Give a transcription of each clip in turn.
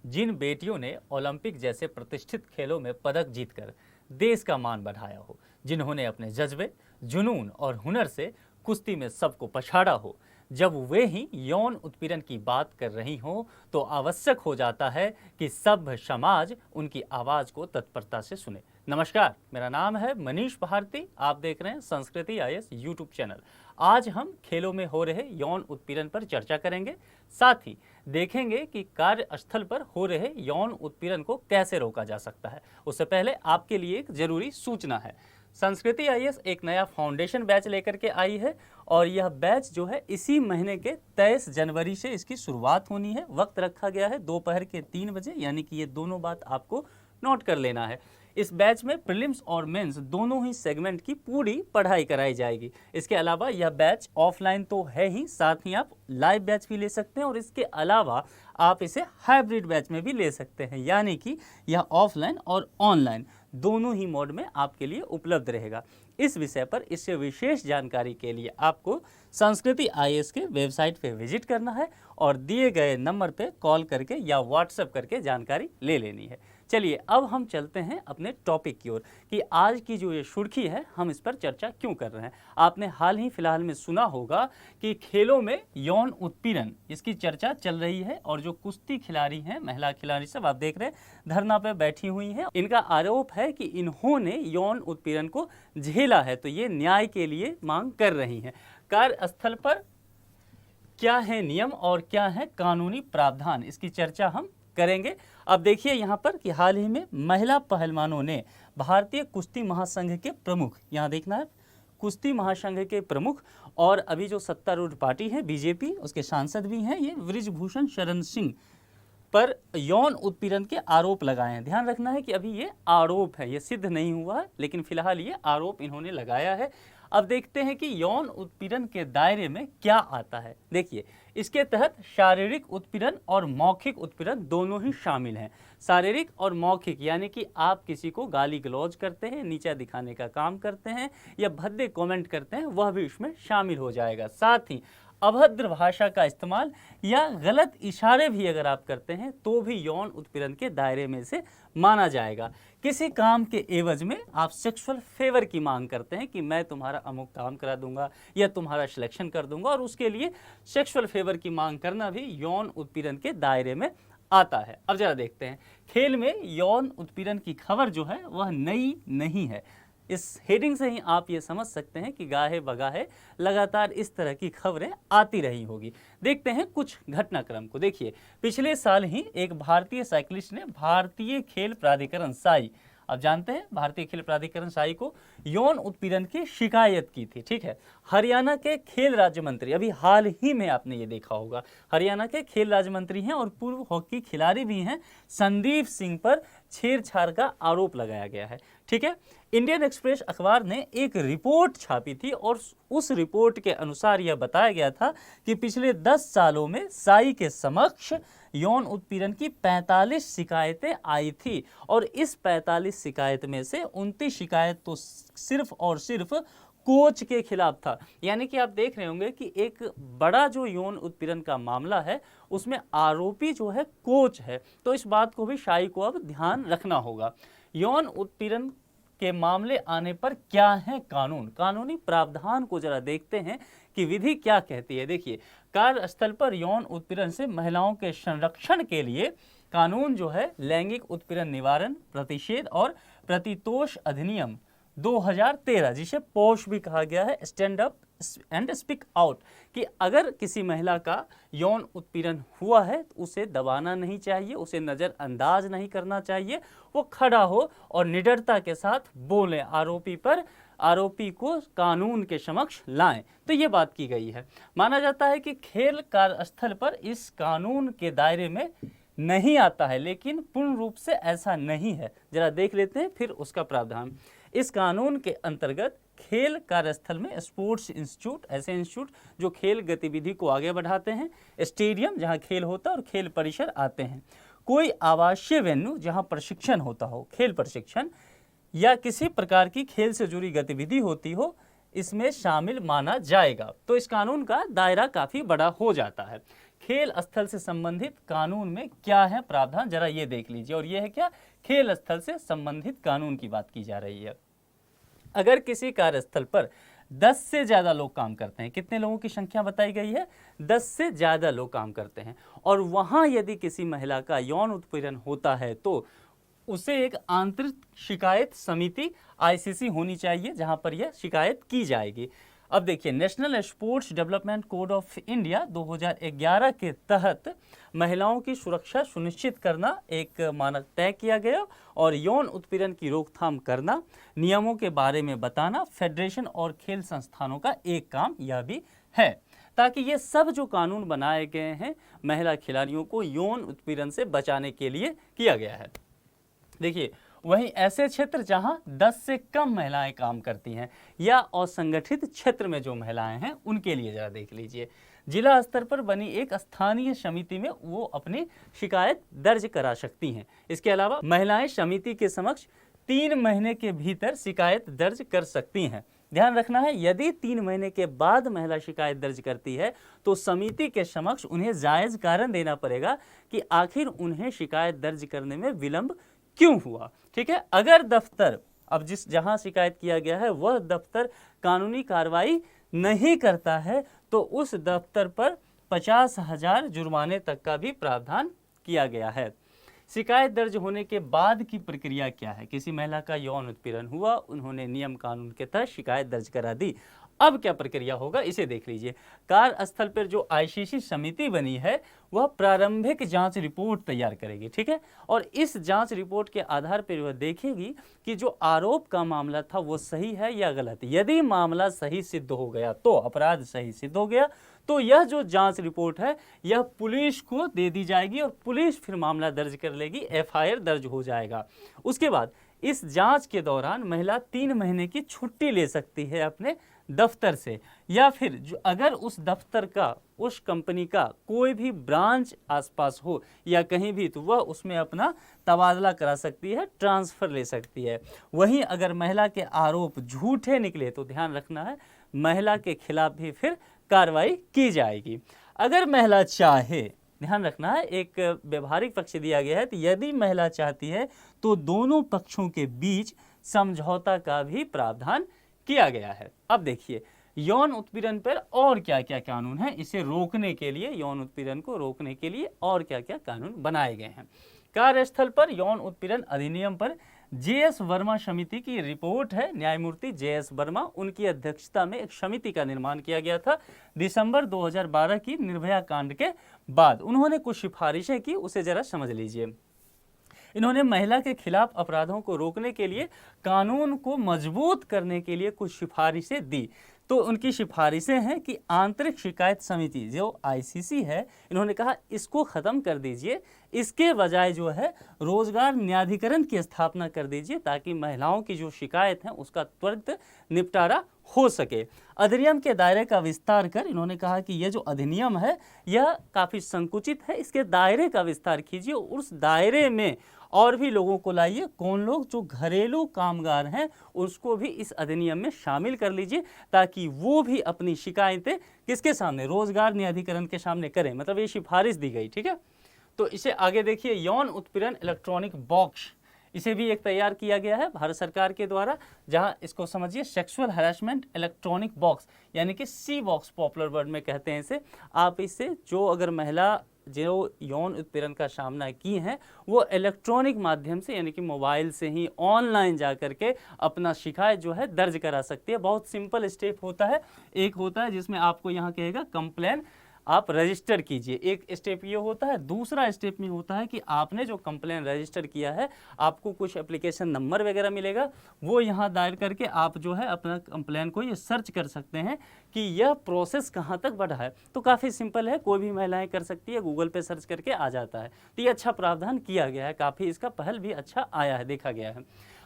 जिन बेटियों ने ओलंपिक जैसे प्रतिष्ठित खेलों में पदक जीतकर देश का मान बढ़ाया हो, जिन्होंने अपने जज्बे, जुनून और हुनर से कुश्ती में सबको पछाड़ा हो, जब वे ही यौन उत्पीड़न की बात कर रही हों तो आवश्यक हो जाता है कि सभ्य समाज उनकी आवाज को तत्परता से सुने। नमस्कार, मेरा नाम है मनीष भारती। आप देख रहे हैं संस्कृति आईएएस यूट्यूब चैनल। आज हम खेलों में हो रहे यौन उत्पीड़न पर चर्चा करेंगे, साथ ही देखेंगे कि कार्यस्थल पर हो रहे यौन उत्पीड़न को कैसे रोका जा सकता है। उससे पहले आपके लिए एक जरूरी सूचना है। संस्कृति आईएएस एक नया फाउंडेशन बैच लेकर के आई है और यह बैच जो है इसी महीने के 23 जनवरी से इसकी शुरुआत होनी है। वक्त रखा गया है दोपहर के 3 बजे, यानी कि ये दोनों बात आपको नोट कर लेना है। इस बैच में प्रीलिम्स और मेंस दोनों ही सेगमेंट की पूरी पढ़ाई कराई जाएगी। इसके अलावा यह बैच ऑफलाइन तो है ही, साथ ही आप लाइव बैच भी ले सकते हैं और इसके अलावा आप इसे हाइब्रिड बैच में भी ले सकते हैं, यानी कि यह ऑफलाइन और ऑनलाइन दोनों ही मोड में आपके लिए उपलब्ध रहेगा। इस विषय पर इससे विशेष जानकारी के लिए आपको संस्कृति आईएएस के वेबसाइट पे विजिट करना है और दिए गए नंबर पे कॉल करके या व्हाट्सएप करके जानकारी ले लेनी है। चलिए अब हम चलते हैं अपने टॉपिक की ओर कि आज की जो ये सुर्खी है हम इस पर चर्चा क्यों कर रहे हैं। आपने हाल ही फिलहाल में सुना होगा कि खेलों में यौन उत्पीड़न इसकी चर्चा चल रही है और जो कुश्ती खिलाड़ी हैं, महिला खिलाड़ी सब आप देख रहे हैं धरना पे बैठी हुई हैं। इनका आरोप है कि इन्होंने यौन उत्पीड़न को झेला है, तो ये न्याय के लिए मांग कर रही हैं। कार्यस्थल पर क्या है नियम और क्या है कानूनी प्रावधान, इसकी चर्चा हम करेंगे। अब देखिए यहाँ पर कि हाल ही में महिला पहलवानों ने भारतीय कुश्ती महासंघ के प्रमुख, यहाँ देखना है कुश्ती महासंघ के प्रमुख और अभी जो सत्तारूढ़ पार्टी है बीजेपी, उसके सांसद भी हैं ये बृजभूषण शरण सिंह पर यौन उत्पीड़न के आरोप लगाए हैं। ध्यान रखना है कि अभी ये आरोप है, ये सिद्ध नहीं हुआ है, लेकिन फिलहाल ये आरोप इन्होंने लगाया है। अब देखते हैं कि यौन उत्पीड़न के दायरे में क्या आता है। देखिए, इसके तहत शारीरिक उत्पीड़न और मौखिक उत्पीड़न दोनों ही शामिल हैं। शारीरिक और मौखिक यानी कि आप किसी को गाली गलौज करते हैं, नीचा दिखाने का काम करते हैं या भद्दे कमेंट करते हैं, वह भी इसमें शामिल हो जाएगा। साथ ही अभद्र भाषा का इस्तेमाल या गलत इशारे भी अगर आप करते हैं तो भी यौन उत्पीड़न के दायरे में से माना जाएगा। किसी काम के एवज में आप सेक्सुअल फेवर की मांग करते हैं कि मैं तुम्हारा अमुक काम करा दूंगा या तुम्हारा सिलेक्शन कर दूंगा, और उसके लिए सेक्सुअल फेवर की मांग करना भी यौन उत्पीड़न के दायरे में आता है। अब जरा देखते हैं, खेल में यौन उत्पीड़न की खबर जो है वह नई नहीं है। इस हेडिंग से ही आप ये समझ सकते हैं कि गाहे बगाहे लगातार इस तरह की खबरें आती रही होगी। देखते हैं कुछ घटनाक्रम को। देखिए, पिछले साल ही एक भारतीय साइकिलिस्ट ने भारतीय खेल प्राधिकरण साई, अब जानते हैं भारतीय खेल प्राधिकरण साई को, यौन उत्पीड़न की शिकायत की थी। ठीक है, हरियाणा के खेल राज्य मंत्री, अभी हाल ही में आपने ये देखा होगा, हरियाणा के खेल राज्य मंत्री हैं और पूर्व हॉकी खिलाड़ी भी हैं, संदीप सिंह पर छेड़छाड़ का आरोप लगाया गया है। ठीक है, इंडियन एक्सप्रेस अखबार ने एक रिपोर्ट छापी थी और उस रिपोर्ट के अनुसार यह बताया गया था कि पिछले 10 सालों में साई के समक्ष यौन उत्पीड़न की 45 शिकायतें आई थी और इस 45 शिकायत में से 29 शिकायत तो सिर्फ और सिर्फ कोच के खिलाफ था। यानी कि आप देख रहे होंगे कि एक बड़ा जो यौन उत्पीड़न का मामला है उसमें आरोपी जो है कोच है। तो इस बात को भी शाई को अब ध्यान रखना होगा। यौन उत्पीड़न के मामले आने पर क्या है कानून, कानूनी प्रावधान को जरा देखते हैं कि विधि क्या कहती है। देखिए, कार्यस्थल पर यौन उत्पीड़न से महिलाओं के संरक्षण के लिए कानून जो है लैंगिक उत्पीड़न निवारण, प्रतिषेध और प्रतितोष अधिनियम 2013, जिसे पोश भी कहा गया है, stand up and speak out, कि अगर किसी महिला का यौन उत्पीड़न हुआ है तो उसे दबाना नहीं चाहिए, उसे नज़रअंदाज नहीं करना चाहिए, वो खड़ा हो और निडरता के साथ बोले, आरोपी को कानून के समक्ष लाएं। तो ये बात की गई है। माना जाता है कि खेल कार्यस्थल पर इस कानून के दायरे में नहीं आता है, लेकिन पूर्ण रूप से ऐसा नहीं है। जरा देख लेते हैं फिर उसका प्रावधान। इस कानून के अंतर्गत खेल कार्यस्थल में स्पोर्ट्स इंस्टीट्यूट, ऐसे इंस्टीट्यूट जो खेल गतिविधि को आगे बढ़ाते हैं, स्टेडियम जहां खेल होता है और खेल परिसर आते हैं, कोई आवासीय वेन्यू जहां प्रशिक्षण होता हो, खेल प्रशिक्षण या किसी प्रकार की खेल से जुड़ी गतिविधि होती हो, इसमें शामिल माना जाएगा। तो इस कानून का दायरा काफ़ी बड़ा हो जाता है। खेल स्थल से संबंधित कानून में क्या है प्रावधान, जरा ये देख लीजिए। और ये है क्या, खेल स्थल से संबंधित कानून की बात की जा रही है। अगर किसी कार्यस्थल पर 10 से ज़्यादा लोग काम करते हैं, कितने लोगों की संख्या बताई गई है, 10 से ज़्यादा लोग काम करते हैं, और वहाँ यदि किसी महिला का यौन उत्पीड़न होता है तो उसे एक आंतरिक शिकायत समिति आईसीसी होनी चाहिए जहाँ पर यह शिकायत की जाएगी। अब देखिए, national sports development code of India 2011 के तहत महिलाओं की सुरक्षा सुनिश्चित करना एक मानक तय किया गया, और यौन उत्पीड़न की रोकथाम करना, नियमों के बारे में बताना फेडरेशन और खेल संस्थानों का एक काम यह भी है, ताकि ये सब जो कानून बनाए गए हैं महिला खिलाड़ियों को यौन उत्पीड़न से बचाने के लिए किया गया है। देखिए, वहीं ऐसे क्षेत्र जहां 10 से कम महिलाएं काम करती हैं या असंगठित क्षेत्र में जो महिलाएं हैं उनके लिए जरा देख लीजिए, जिला स्तर पर बनी एक स्थानीय समिति में वो अपनी शिकायत दर्ज करा सकती हैं। इसके अलावा महिलाएं समिति के समक्ष 3 महीने के भीतर शिकायत दर्ज कर सकती हैं। ध्यान रखना है, यदि 3 महीने के बाद महिला शिकायत दर्ज करती है तो समिति के समक्ष उन्हें जायज कारण देना पड़ेगा कि आखिर उन्हें शिकायत दर्ज करने में विलंब क्यों हुआ। ठीक है, अगर दफ्तर, अब जहां शिकायत किया गया है वह दफ्तर कानूनी कार्रवाई नहीं करता है तो उस दफ्तर पर 50,000 जुर्माने तक का भी प्रावधान किया गया है। शिकायत दर्ज होने के बाद की प्रक्रिया क्या है, किसी महिला का यौन उत्पीड़न हुआ, उन्होंने नियम कानून के तहत शिकायत दर्ज करा दी, अब क्या प्रक्रिया होगा इसे देख लीजिए। कार्यस्थल पर जो आईसीसी समिति बनी है वह प्रारंभिक जांच रिपोर्ट तैयार करेगी। ठीक है, और इस जांच रिपोर्ट के आधार पर वह देखेगी कि जो आरोप का मामला था वो सही है या गलत। यदि मामला सही सिद्ध हो गया तो अपराध सही सिद्ध हो गया तो यह जो जांच रिपोर्ट है यह पुलिस को दे दी जाएगी और पुलिस फिर मामला दर्ज कर लेगी, एफआईआर दर्ज हो जाएगा। उसके बाद इस जांच के दौरान महिला 3 महीने की छुट्टी ले सकती है अपने दफ्तर से, या फिर जो अगर उस दफ्तर का, उस कंपनी का कोई भी ब्रांच आसपास हो या कहीं भी, तो वह उसमें अपना तबादला करा सकती है, ट्रांसफ़र ले सकती है। वहीं अगर महिला के आरोप झूठे निकले तो ध्यान रखना है महिला के खिलाफ भी फिर कार्रवाई की जाएगी। अगर महिला चाहे, ध्यान रखना है एक व्यवहारिक पक्ष दिया गया है, तो यदि महिला चाहती है तो दोनों पक्षों के बीच समझौता का भी प्रावधान किया गया है। अब देखिए, यौन उत्पीड़न पर और क्या क्या कानून हैं, इसे रोकने के लिए, यौन उत्पीड़न को रोकने के लिए और क्या क्या कानून बनाए गए हैं। कार्यस्थल पर यौन उत्पीड़न अधिनियम पर जेएस वर्मा समिति की रिपोर्ट है, न्यायमूर्ति जेएस वर्मा, उनकी अध्यक्षता में एक समिति का निर्माण किया गया था दिसंबर 2012 की निर्भया कांड के बाद। उन्होंने कुछ सिफारिशें की, उसे जरा समझ लीजिए। इन्होंने महिला के खिलाफ अपराधों को रोकने के लिए, कानून को मजबूत करने के लिए कुछ सिफारिशें दी। तो उनकी सिफारिशें हैं कि आंतरिक शिकायत समिति जो आईसीसी है, इन्होंने कहा इसको ख़त्म कर दीजिए, इसके बजाय जो है रोजगार न्यायाधिकरण की स्थापना कर दीजिए ताकि महिलाओं की जो शिकायत है उसका त्वरित निपटारा हो सके। अधिनियम के दायरे का विस्तार कर इन्होंने कहा कि यह जो अधिनियम है यह काफ़ी संकुचित है, इसके दायरे का विस्तार कीजिए, उस दायरे में और भी लोगों को लाइए। कौन लोग? जो घरेलू कामगार हैं उसको भी इस अधिनियम में शामिल कर लीजिए ताकि वो भी अपनी शिकायतें किसके सामने? रोजगार न्यायाधिकरण के सामने करें। मतलब ये सिफारिश दी गई। ठीक है, तो इसे आगे देखिए। यौन उत्पीड़न इलेक्ट्रॉनिक बॉक्स, इसे भी एक तैयार किया गया है भारत सरकार के द्वारा, जहां इसको समझिए सेक्सुअल हैरेसमेंट इलेक्ट्रॉनिक बॉक्स, यानी कि सी बॉक्स पॉपुलर वर्ड में कहते हैं इसे। आप इससे जो अगर महिला जो यौन उत्पीड़न का सामना की हैं वो इलेक्ट्रॉनिक माध्यम से यानी कि मोबाइल से ही ऑनलाइन जा कर के अपना शिकायत जो है दर्ज करा सकती है। बहुत सिंपल स्टेप होता है। एक होता है जिसमें आपको यहाँ कहेगा कंप्लेन आप रजिस्टर कीजिए, एक स्टेप ये होता है। दूसरा स्टेप में होता है कि आपने जो कंप्लेन रजिस्टर किया है आपको कुछ एप्लीकेशन नंबर वगैरह मिलेगा, वो यहाँ दायर करके आप जो है अपना कंप्लेन को ये सर्च कर सकते हैं कि यह प्रोसेस कहाँ तक बढ़ा है। तो काफ़ी सिंपल है, कोई भी महिलाएं कर सकती है, गूगल पे सर्च करके आ जाता है। तो ये अच्छा प्रावधान किया गया है, काफ़ी इसका पहल भी अच्छा आया है, देखा गया है।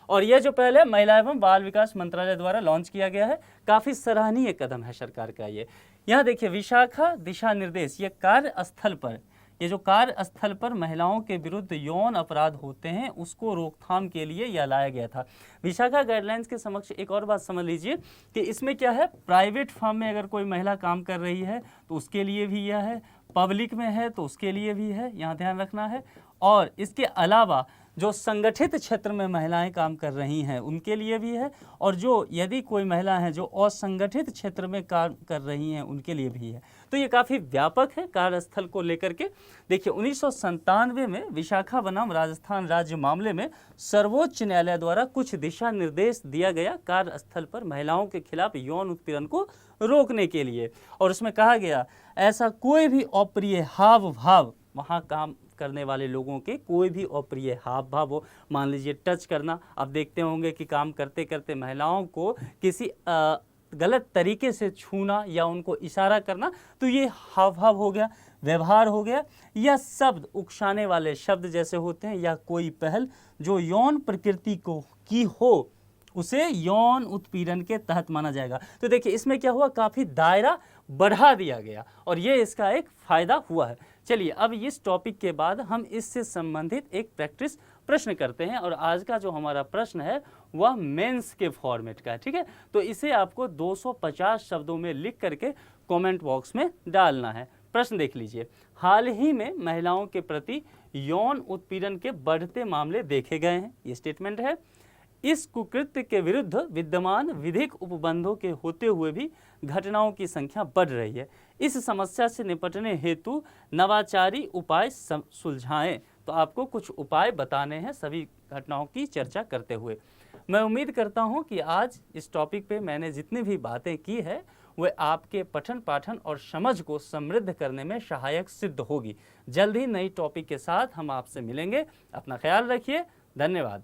और यह जो पहले महिला एवं बाल विकास मंत्रालय द्वारा लॉन्च किया गया है, काफ़ी सराहनीय कदम है सरकार का ये। यहाँ देखिए विशाखा दिशा निर्देश, ये कार्यस्थल पर ये जो कार्यस्थल पर महिलाओं के विरुद्ध यौन अपराध होते हैं उसको रोकथाम के लिए यह लाया गया था। विशाखा गाइडलाइंस के समक्ष एक और बात समझ लीजिए कि इसमें क्या है, प्राइवेट फर्म में अगर कोई महिला काम कर रही है तो उसके लिए भी यह है, पब्लिक में है तो उसके लिए भी है, यहाँ ध्यान रखना है। और इसके अलावा जो संगठित क्षेत्र में महिलाएं काम कर रही हैं उनके लिए भी है, और जो यदि कोई महिला है जो असंगठित क्षेत्र में काम कर रही हैं उनके लिए भी है। तो ये काफ़ी व्यापक है कार्यस्थल को लेकर के। देखिए 1997 में विशाखा बनाम राजस्थान राज्य मामले में सर्वोच्च न्यायालय द्वारा कुछ दिशा निर्देश दिया गया कार्यस्थल पर महिलाओं के खिलाफ यौन उत्पीड़न को रोकने के लिए, और उसमें कहा गया ऐसा कोई भी अप्रिय हाव भाव, वहाँ काम करने वाले लोगों के कोई भी अप्रिय हाव भाव हो, मान लीजिए टच करना, आप देखते होंगे कि काम करते करते महिलाओं को किसी गलत तरीके से छूना या उनको इशारा करना, तो ये हाव भाव हो गया, व्यवहार हो गया, या शब्द उकसाने वाले शब्द जैसे होते हैं, या कोई पहल जो यौन प्रकृति को की हो उसे यौन उत्पीड़न के तहत माना जाएगा। तो देखिए इसमें क्या हुआ, काफ़ी दायरा बढ़ा दिया गया और ये इसका एक फ़ायदा हुआ है। चलिए अब इस टॉपिक के बाद हम इससे संबंधित एक प्रैक्टिस प्रश्न करते हैं, और आज का जो हमारा प्रश्न है वह मेंस के फॉर्मेट का है, ठीक है। तो इसे आपको 250 शब्दों में लिख करके कमेंट बॉक्स में डालना है। प्रश्न देख लीजिए, हाल ही में महिलाओं के प्रति यौन उत्पीड़न के बढ़ते मामले देखे गए हैं, ये स्टेटमेंट है। इस कुकृत्य के विरुद्ध विद्यमान विधिक उपबंधों के होते हुए भी घटनाओं की संख्या बढ़ रही है। इस समस्या से निपटने हेतु नवाचारी उपाय सुलझाएं। तो आपको कुछ उपाय बताने हैं सभी घटनाओं की चर्चा करते हुए। मैं उम्मीद करता हूं कि आज इस टॉपिक पे मैंने जितनी भी बातें की है वे आपके पठन पाठन और समझ को समृद्ध करने में सहायक सिद्ध होगी। जल्द ही नई टॉपिक के साथ हम आपसे मिलेंगे। अपना ख्याल रखिए। धन्यवाद।